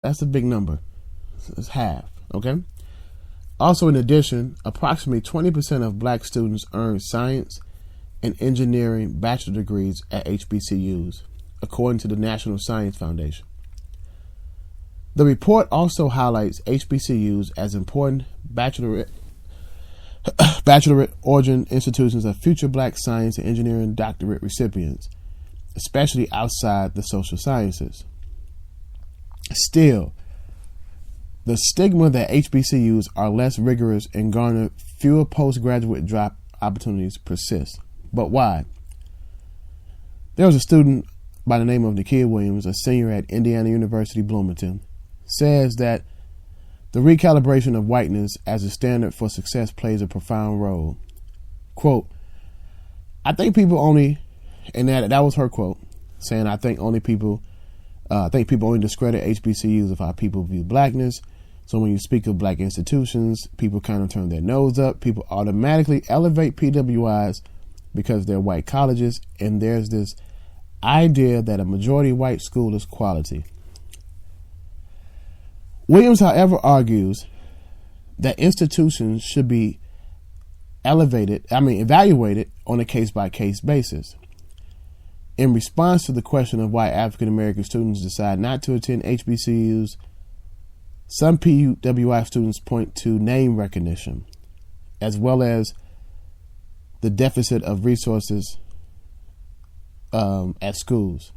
That's a big number. It's half, okay? Also, in addition, approximately 20% of black students earn science and engineering bachelor degrees at HBCUs, according to the National Science Foundation. The report also highlights HBCUs as important bachelorate origin institutions of future black science and engineering doctorate recipients, especially outside the social sciences. Still, the stigma that HBCUs are less rigorous and garner fewer postgraduate drop opportunities persists. But why? There was a student by the name of Nakia Williams, a senior at Indiana University Bloomington, says that the recalibration of whiteness as a standard for success plays a profound role. Quote, I think people only, and that was her quote, saying I think people only discredit HBCUs of how people view blackness. So when you speak of black institutions, people kind of turn their nose up. People automatically elevate PWIs because they're white colleges, and there's this idea that a majority white school is quality. Williams, however, argues that institutions should be evaluated on a case-by-case basis. In response to the question of why African American students decide not to attend HBCUs, some PWI students point to name recognition, as well as the deficit of resources at schools.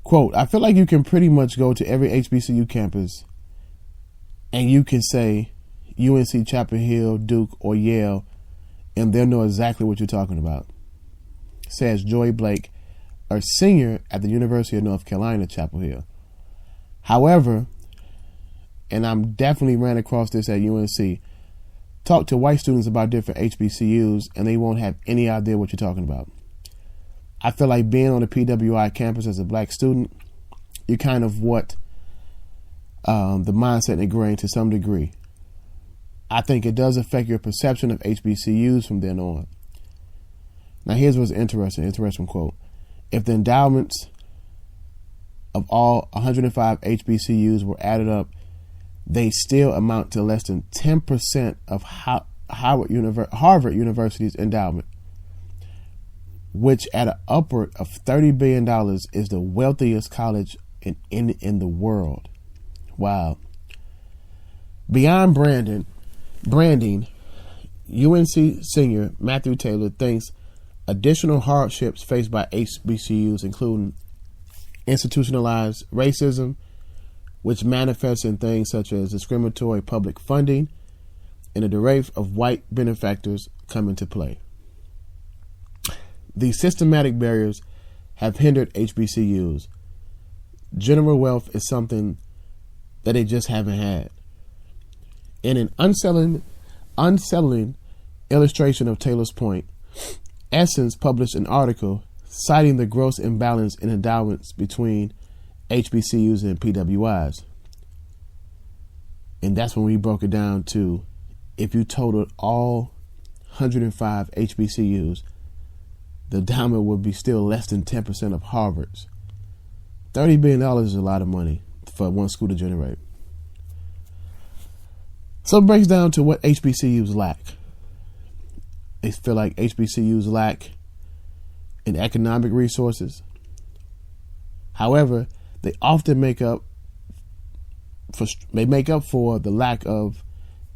Quote, I feel like you can pretty much go to every HBCU campus and you can say UNC, Chapel Hill, Duke, or Yale, and they'll know exactly what you're talking about, says Joy Blake, a senior at the University of North Carolina, Chapel Hill. However, and I'm definitely ran across this at UNC, talk to white students about different HBCUs and they won't have any idea what you're talking about. I feel like being on the PWI campus as a black student, you're kind of what the mindset ingrained to some degree. I think it does affect your perception of HBCUs from then on. Now here's what's interesting quote. If the endowments of all 105 HBCUs were added up, they still amount to less than 10% of Harvard University's endowment, which at an upward of $30 billion is the wealthiest college in the world. Wow. Beyond branding, UNC senior Matthew Taylor thinks additional hardships faced by HBCUs, including institutionalized racism, which manifests in things such as discriminatory public funding, and a dearth of white benefactors come into play. These systematic barriers have hindered HBCUs. General wealth is something that they just haven't had. In an unsettling illustration of Taylor's point, Essence published an article citing the gross imbalance in endowments between HBCUs and PWIs. And that's when we broke it down to, if you totaled all 105 HBCUs, the endowment would be still less than 10% of Harvard's. $30 billion is a lot of money for one school to generate. So it breaks down to what HBCUs lack. They feel like HBCUs lack in economic resources. However, they often make up for the lack of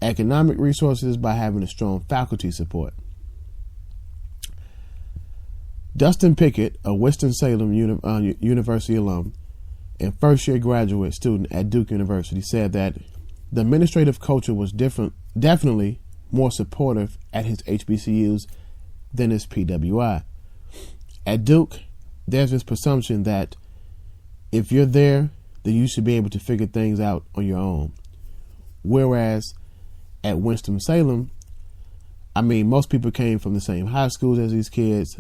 economic resources by having a strong faculty support. Dustin Pickett, a Winston-Salem University alum and first-year graduate student at Duke University, said that the administrative culture was definitely more supportive at his HBCUs than his PWI. At Duke, there's this presumption that if you're there, then you should be able to figure things out on your own. Whereas at Winston-Salem, most people came from the same high schools as these kids.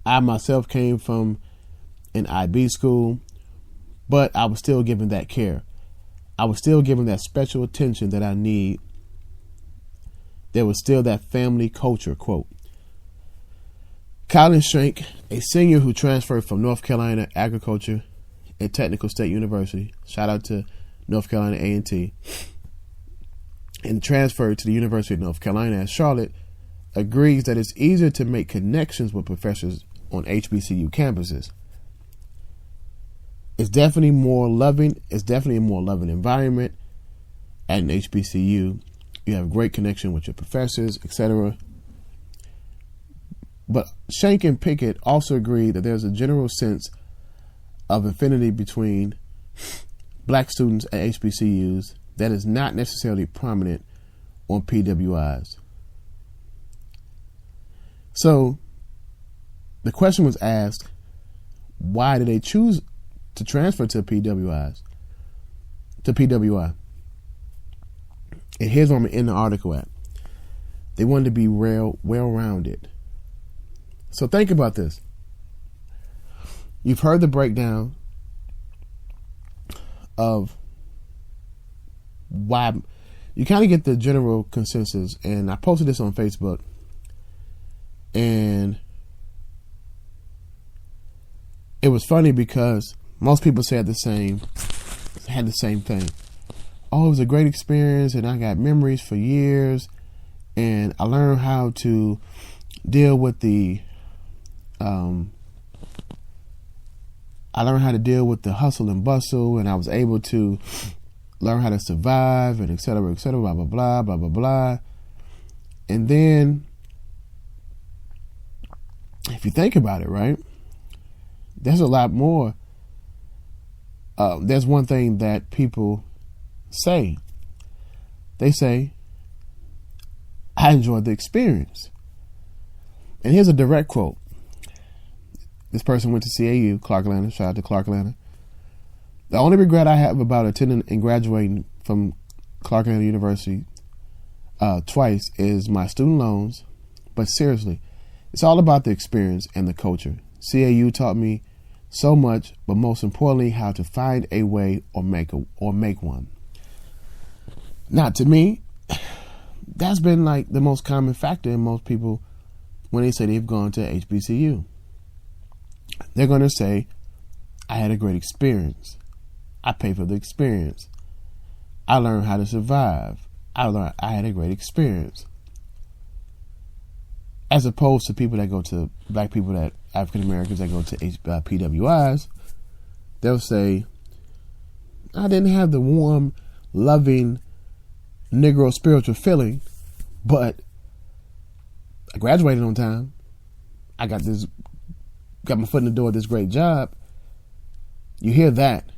I myself came from an IB school, but I was still given that care. I was still given that special attention that I need. There was still that family culture, quote. Colin Shank, a senior who transferred from North Carolina agriculture at Technical State University. Shout out to North Carolina A&T. And transferred to the University of North Carolina at Charlotte, agrees that it's easier to make connections with professors on HBCU campuses. It's definitely more loving. It's definitely a more loving environment at an HBCU. You have great connection with your professors, etc. But Shank and Pickett also agree that there's a general sense of affinity between black students at HBCUs that is not necessarily prominent on PWIs. So the question was asked, why did they choose to transfer to PWI? And here's where I'm in the article at. They wanted to be well-rounded. So think about this. You've heard the breakdown of why. You kind of get the general consensus, and I posted this on Facebook, and it was funny because most people had the same thing. Oh, it was a great experience, and I got memories for years, and I learned how to deal with the hustle and bustle, and I was able to learn how to survive, and et cetera, blah, blah, blah, blah, blah, blah. And then, if you think about it, right, there's a lot more. There's one thing that people say. They say, I enjoyed the experience. And here's a direct quote. This person went to CAU, Clark Atlanta. Shout out to Clark Atlanta. The only regret I have about attending and graduating from Clark Atlanta University twice is my student loans. But seriously, it's all about the experience and the culture. CAU taught me so much, but most importantly, how to find a way or make one. Now, to me, that's been like the most common factor in most people when they say they've gone to HBCU. They're going to say, I had a great experience. I paid for the experience. I learned how to survive. I had a great experience. As opposed to people that go to, black people, that African Americans that go to PWIs, they'll say, I didn't have the warm, loving, Negro spiritual feeling, but I graduated on time. I got my foot in the door at this great job. You hear that,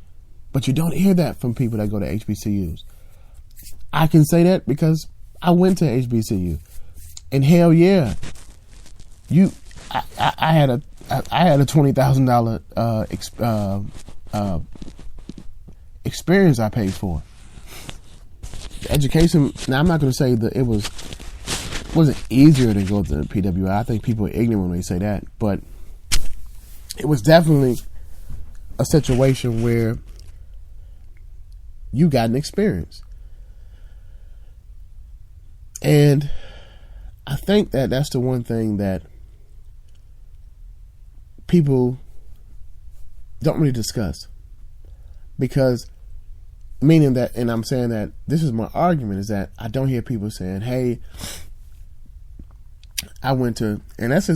but you don't hear that from people that go to HBCUs. I can say that because I went to HBCU, and hell yeah, I had a $20,000 experience I paid for. The education. Now I'm not going to say that it wasn't easier to go to the PWI. I think people are ignorant when they say that, but it was definitely a situation where you got an experience. And I think that that's the one thing that people don't really discuss. Because, meaning that, and I'm saying that this is my argument, is that I don't hear people saying, hey, I went to, and that's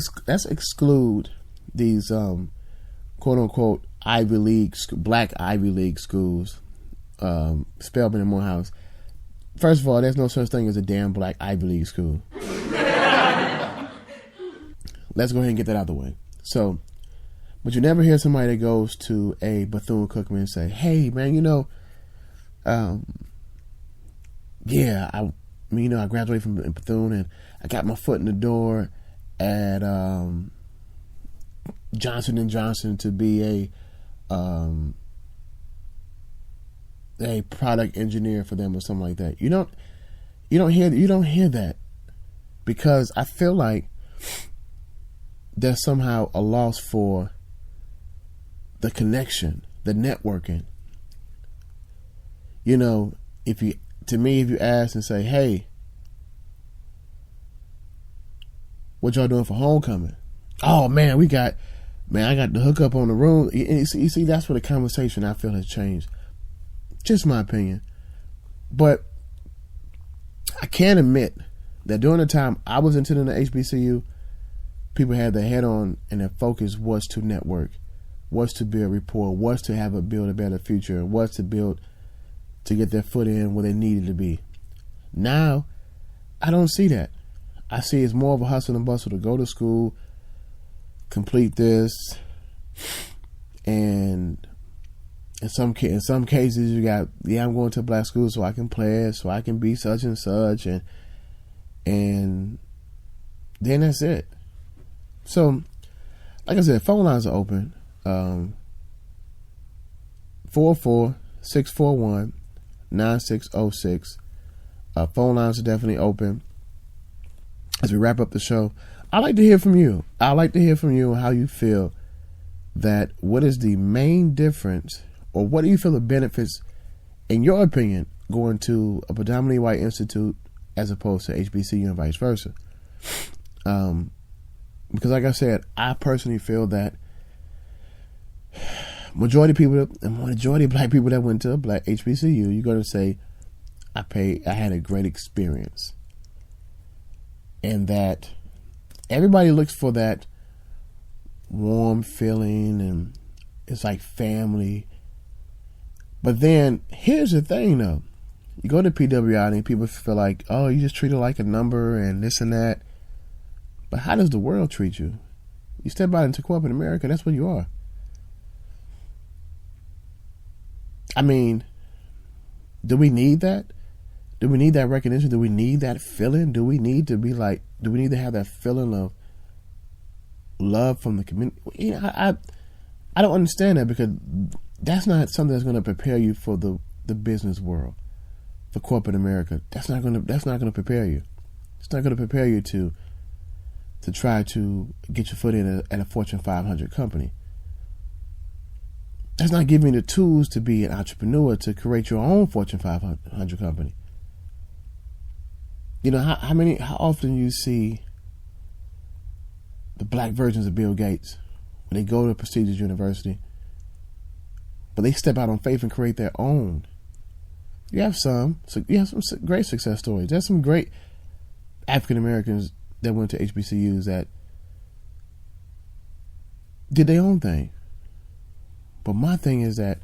exclude these quote unquote Ivy League, black Ivy League schools, Spelman and Morehouse. First of all, there's no such thing as a damn black Ivy League school. Let's go ahead and get that out of the way. So, but you never hear somebody that goes to a Bethune-Cookman and say, hey, man, I graduated from Bethune and I got my foot in the door at Johnson & Johnson to be a product engineer for them or something like that. You don't hear that, because I feel like there's somehow a loss for the connection, the networking. If you ask and say, hey, what y'all doing for homecoming? Oh man, we got Man, I got the hookup on the room. You see, that's where the conversation I feel has changed. Just my opinion. But I can admit that during the time I was attending the HBCU, people had their head on and their focus was to network, was to build rapport, was to build a better future, was to get their foot in where they needed to be. Now, I don't see that. I see it's more of a hustle and bustle to go to school, complete this, and in some cases you got, I'm going to a black school so I can play it, so I can be such and such, and then that's it. So, like I said, phone lines are open. 44641-9606. Phone lines are definitely open. As we wrap up the show, I'd like to hear from you. I'd like to hear from you on how you feel that, what is the main difference, or what do you feel the benefits, in your opinion, going to a predominantly white institute as opposed to HBCU and vice versa? Because like I said, I personally feel that majority of black people that went to a black HBCU, you're going to say, I had a great experience. And that everybody looks for that warm feeling and it's like family. But then here's the thing though. You go to PWI and people feel like, oh, you just treat it like a number and this and that. But how does the world treat you? You step out into corporate America, that's what you are. I mean, do we need that? Do we need that recognition? Do we need that feeling? Do we need to have that feeling of love from the community? You know, I don't understand that, because that's not something that's going to prepare you for the business world, for corporate America. That's not going to prepare you. It's not going to prepare you to try to get your foot in at a Fortune 500 company. That's not giving you the tools to be an entrepreneur, to create your own Fortune 500 company. You know, how often you see the black versions of Bill Gates when they go to a prestigious university, but they step out on faith and create their own. You have some great success stories. There's some great African Americans that went to HBCUs that did their own thing. But my thing is that,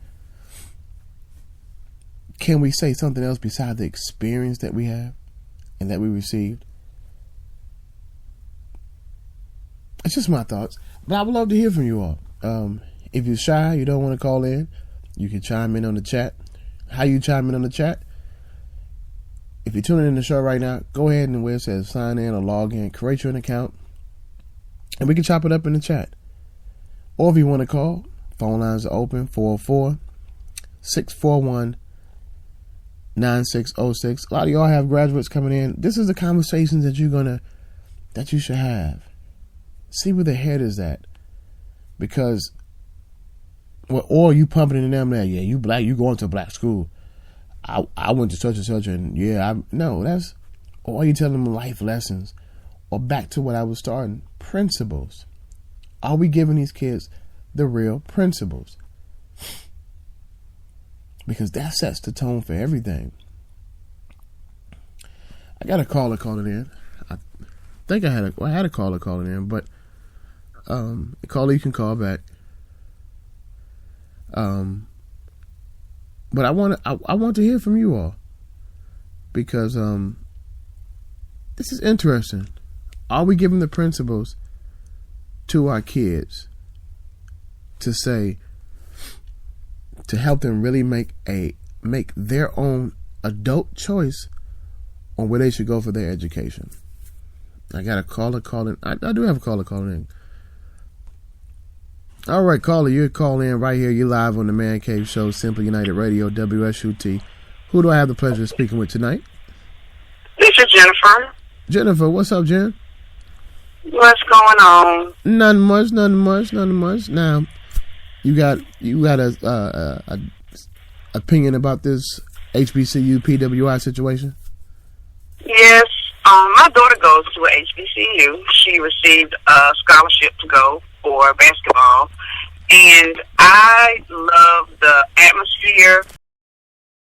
can we say something else besides the experience that we have and that we received? It's just my thoughts. But I would love to hear from you all. If you're shy, you don't want to call in, you can chime in on the chat. How you chime in on the chat? If you're tuning in the show right now, go ahead and where it says sign in or log in, create your account, and we can chop it up in the chat. Or if you want to call, phone lines are open, 44641-9606. A lot of y'all have graduates coming in. This is the conversations that you should have. See where their head is at. Because, or you pumping in them that, yeah, you black, you going to a black school. I went to such and such, and or are you telling them life lessons? Or back to what I was starting, principles. Are we giving these kids the real principles? Because that sets the tone for everything. I got a caller calling in. I think I had a caller calling in, but a caller, you can call back. But I want to hear from you all, because this is interesting. Are we giving the principles to our kids to help them really make their own adult choice on where they should go for their education? I got a caller calling. I do have a caller calling in. All right, caller, you're calling in right here. You're live on the Man Cave Show, Simply United Radio, WSUT. Who do I have the pleasure of speaking with tonight? This is Jennifer. Jennifer, what's up, Jen? What's going on? Nothing much. Now, you got a opinion about this HBCU PWI situation? Yes. My daughter goes to a HBCU. She received a scholarship to go for basketball. And I love the atmosphere